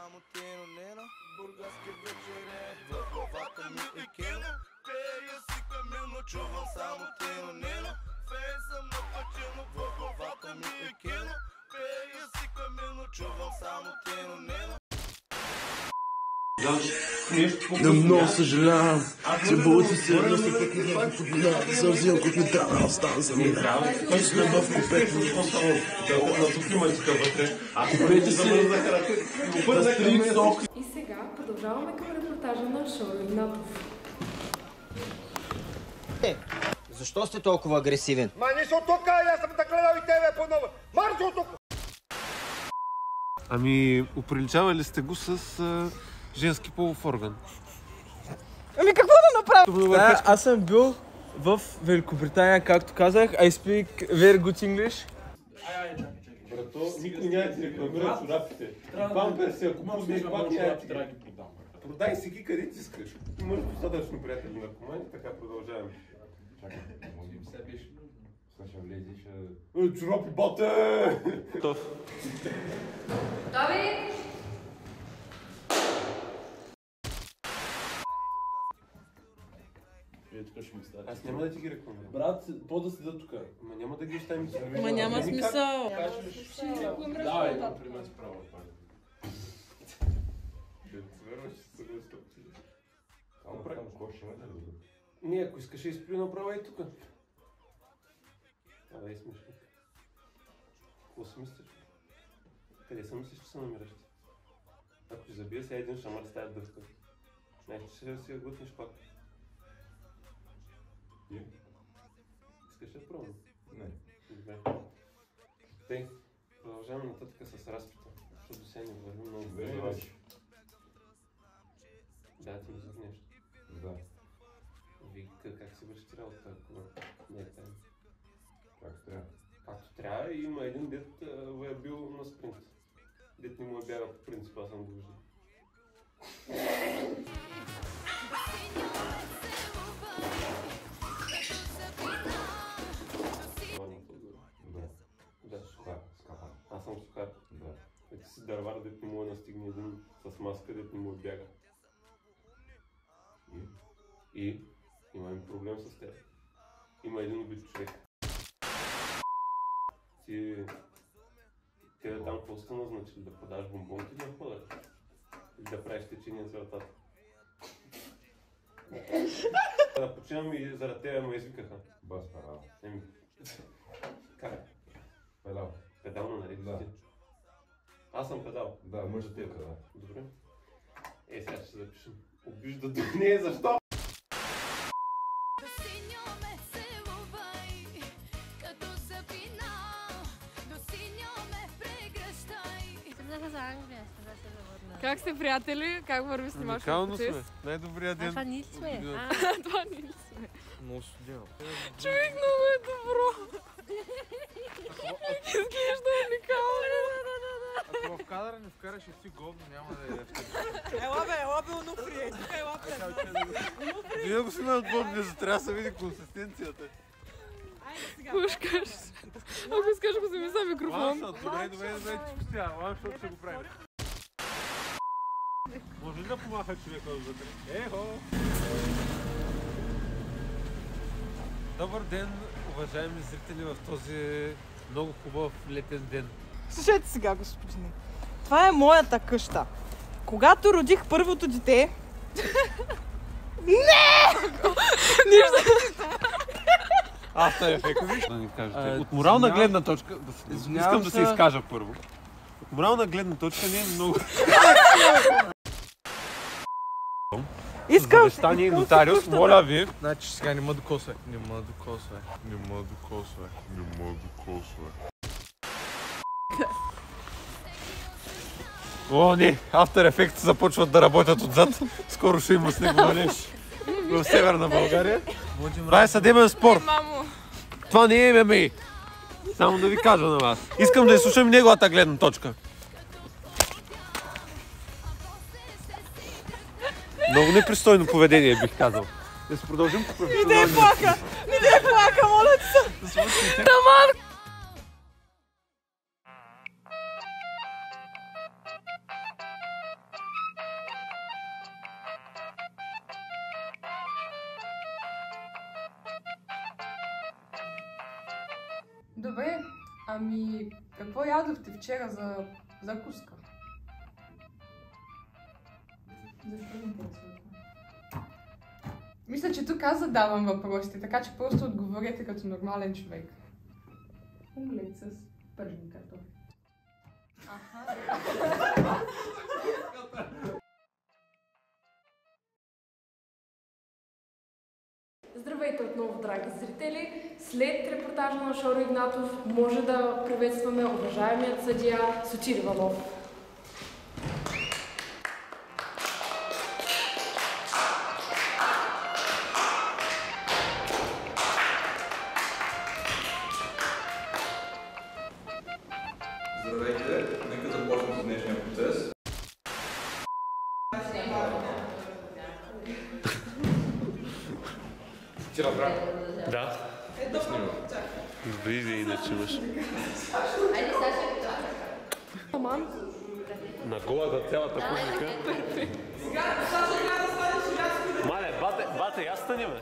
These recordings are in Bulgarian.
само тинонено. Бургаски вечере в главата ми е кино. Пея си камилно, чувам само тинонено. Фен съм на пътино, в главата ми е кино. Пея си камилно, чувам само тинонено. Да, много съжалявам, че булите се едностно пък някакво подминават да се взимам, които ми трябва да остана за мен. Той сме в купето. Да тук има и такъв вътре. Купете се да стрим сок. И сега продължаваме към репортажа на Шоро Игнатов. Защо сте толкова агресивен? Мани се от тук, аз съм да гледал и тебе по-ново. Марш от тук! Ами, оприличавали сте го с женски полов орган. Ами какво да направя? Аз съм бил в Великобритания, както казах. I speak very good English. Брато, никой няма да ти рекламира чорапите. Бампер си, ако пуснеш пак няма ти трябва да ги продам. Продай си ги къде ти искаш. Имаш достатъчно приятели на команди, така продължаваме. Чакай, може би все беше нужно. Слушай, влезеш... Чорапи, бате! Готови? Аз няма да ти ги рекламирам. Брат, по-да седа тук. Ма няма да ги оставим за Ма няма смисъл. Давай, например, справа. Не, ако искаш да изплю направо и тук. Абе, и смешник. Какво си мислиш? Къде съм мислиш, че се намираш? Ако ти забия сега един шамар с тая дъвка. Знаеш, че ще си я глътнеш пак. Искаш да пробвам? Не. Добре. Тъй, продължаваме нататък с разпита, защото сега не върви много добре. Да, ти ми зад нещо. Да. Вика, как се върши работа, ако не е тайна? Както трябва. Както трябва, и има един дет е бил на спринт. Дет не му е бяга по принцип, аз съм го виждал. Да. Сухар. Скапан. Аз съм сухар. Да. Ти си дървар, дет не му настигне един с маска, дет не му бяга. И имаме проблем с теб. Има един убит човек. Те там какво сте назначили? Да продаш бомбонки или да ходаш? Или да правиш течение за вратата? Да починам и заради тебе ме извикаха. Бас педал. Еми. Как? Педал. Педал на наред? Да. Аз съм педал. Да, може да ти е педал. Добре. Сега ще се запишем. Обижда до нея, защо? Как сте, приятели? Как върви снимачното Уникално процес? сме. Най-добрият ден. Това ние сме. Това ние ли сме? Много студено. Човек, много е добро. Изглежда уникално. Ако в кадъра не вкараш и си говно, няма да е ефтин. Ела бе, Онуфрие. Тук ела пред нас. Вие го сме отборни, за трябва да се види консистенцията. Пушкаш. Ако искаш, го вземи за микрофон. Ланшот, добре, чук сега. Ланшот ще го правим. Може ли да помаха човека отвътре? Ехо! Добър ден, уважаеми зрители, в този много хубав летен ден. Слушайте сега, господине. Това е моята къща. Когато родих първото дете... After Effects, виж? Да ни кажете. От морална гледна точка, искам да се изкажа първо. От морална гледна точка не е много... Завещание и нотариус, моля ви. Значи сега не ме докосвай. Не ме докосвай. Не ме докосвай. Не ме докосвай. О, не! After Effects започват да работят отзад. Скоро ще има снеговалеж в Северна България. Това е съдебен спор. Това не е ММА. Само да ви кажа на вас. Искам да изслушам неговата гледна точка. Много непристойно поведение, бих казал. Да се продължим по професионалния. Не плака, моля ти се. Тамар! Добре, ами какво ядохте вчера за закуска? Защо не интересувате? Мисля, че тук аз задавам въпросите, така че просто отговорете като нормален човек. Омлет с пържени картофи. Здравейте отново, драги зрители! След репортажа на Шоро Игнатов може да приветстваме уважаемият съдия Сотир Иванов. Здравейте, нека започнем с днешния процес. Ти разбра? Да. Добре, иначе имаш. Аман. На голата цялата публика. Мале, бате, я стани, бе.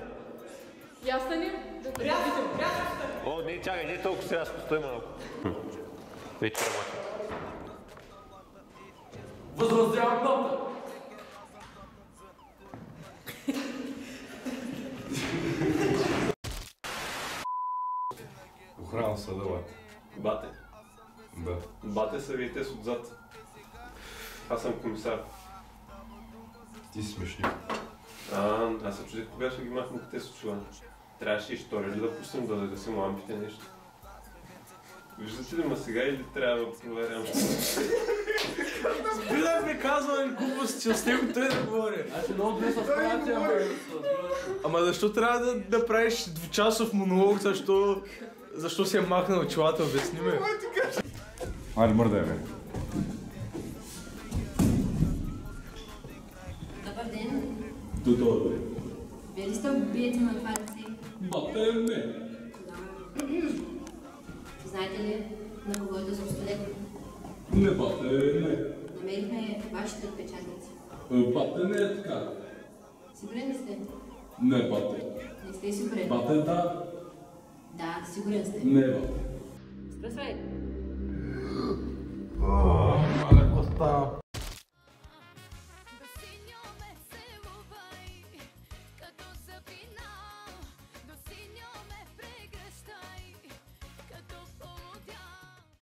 Я стани? О, не, чакай, не толкова сега, стой малко. Вече работи. Възразявам нота! Охрана съда, бате. Бате. Да. Бате са ви и те с отзад. Аз съм комисар. Ти си смешник. Аз се чудих кога ще ги махнат те с очила. Трябваше и штори ли да пуснем да си лампите нещо. Виждате ли ма сега или трябва да проверям? Спри да ми казва глупости, остави той да говори. Аз ще много добре се справя, Ама защо трябва да правиш двучасов монолог, защо си е махнал очилата, обясни ме. Айде, мърдай, бе. Добър ден. Добре. Вие ли сте убиец на това лице? Бате, не. Знаете ли на кого е да съобщите? Не, бате, не. Намерихме вашите отпечатъци. Бате, не е така. Сигурен ли сте? Не, бате. Не сте сигурен? Бате, да. Да, сигурен сте. Не, бате. Спресвай.